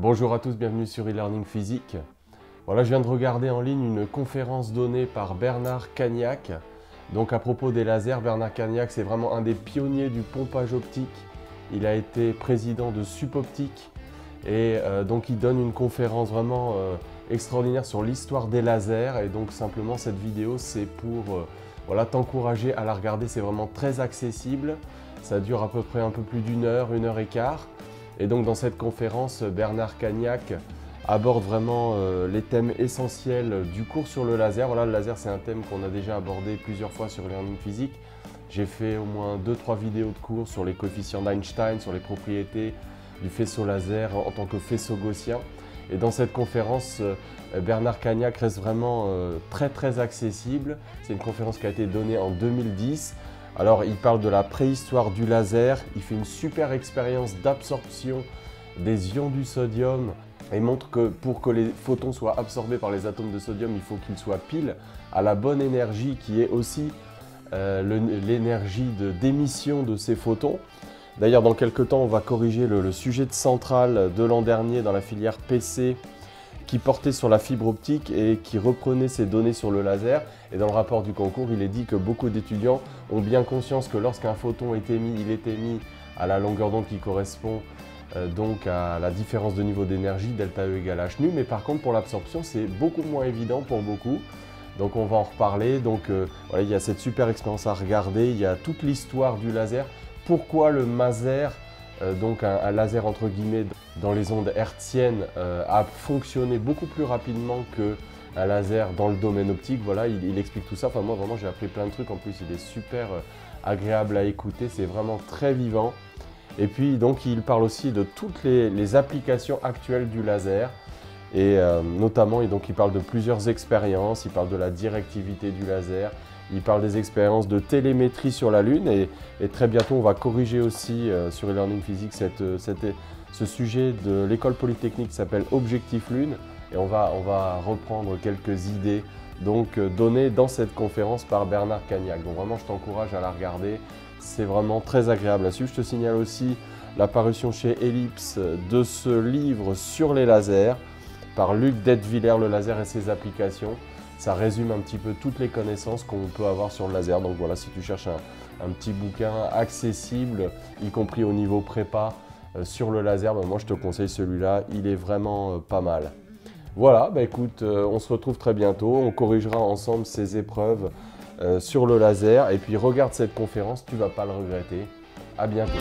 Bonjour à tous, bienvenue sur e-learning physique. Voilà, je viens de regarder en ligne une conférence donnée par Bernard Cagnac. Donc à propos des lasers, Bernard Cagnac, c'est vraiment un des pionniers du pompage optique. Il a été président de Supoptique et donc il donne une conférence vraiment extraordinaire sur l'histoire des lasers. Et donc simplement cette vidéo, c'est pour voilà, t'encourager à la regarder. C'est vraiment très accessible. Ça dure à peu près un peu plus d'une heure et quart. Et donc dans cette conférence, Bernard Cagnac aborde vraiment les thèmes essentiels du cours sur le laser. Voilà, le laser, c'est un thème qu'on a déjà abordé plusieurs fois sur e-learning physique. J'ai fait au moins 2-3 vidéos de cours sur les coefficients d'Einstein, sur les propriétés du faisceau laser en tant que faisceau gaussien. Et dans cette conférence, Bernard Cagnac reste vraiment très accessible. C'est une conférence qui a été donnée en 2010. Alors, il parle de la préhistoire du laser, il fait une super expérience d'absorption des ions du sodium et montre que pour que les photons soient absorbés par les atomes de sodium, il faut qu'ils soient pile à la bonne énergie qui est aussi l'énergie d'émission de ces photons. D'ailleurs, dans quelques temps, on va corriger le sujet central de l'an dernier dans la filière PC qui portait sur la fibre optique et qui reprenait ces données sur le laser. Et dans le rapport du concours, il est dit que beaucoup d'étudiants ont bien conscience que lorsqu'un photon est émis, il est émis à la longueur d'onde qui correspond donc à la différence de niveau d'énergie, delta E égale h nu. Mais par contre, pour l'absorption, c'est beaucoup moins évident pour beaucoup. Donc on va en reparler. Donc voilà, il y a cette super expérience à regarder. Il y a toute l'histoire du laser. Pourquoi le maser, donc un laser entre guillemets dans les ondes hertziennes, a fonctionné beaucoup plus rapidement qu'un laser dans le domaine optique. Voilà, il explique tout ça. Enfin, moi vraiment j'ai appris plein de trucs. En plus, il est super agréable à écouter. C'est vraiment très vivant. Et puis donc il parle aussi de toutes les applications actuelles du laser. Et notamment, donc, il parle de plusieurs expériences. Il parle de la directivité du laser. Il parle des expériences de télémétrie sur la Lune et très bientôt on va corriger aussi sur e-learning physique ce sujet de l'école polytechnique qui s'appelle Objectif Lune et on va reprendre quelques idées donc données dans cette conférence par Bernard Cagnac. Donc vraiment je t'encourage à la regarder, c'est vraiment très agréable à suivre. Je te signale aussi la parution chez Ellipse de ce livre sur les lasers par Luc Detwiller, le laser et ses applications. Ça résume un petit peu toutes les connaissances qu'on peut avoir sur le laser. Donc voilà, si tu cherches un petit bouquin accessible, y compris au niveau prépa sur le laser, moi je te conseille celui-là, il est vraiment pas mal. Voilà, écoute, on se retrouve très bientôt, on corrigera ensemble ces épreuves sur le laser et puis regarde cette conférence, tu ne vas pas le regretter. À bientôt.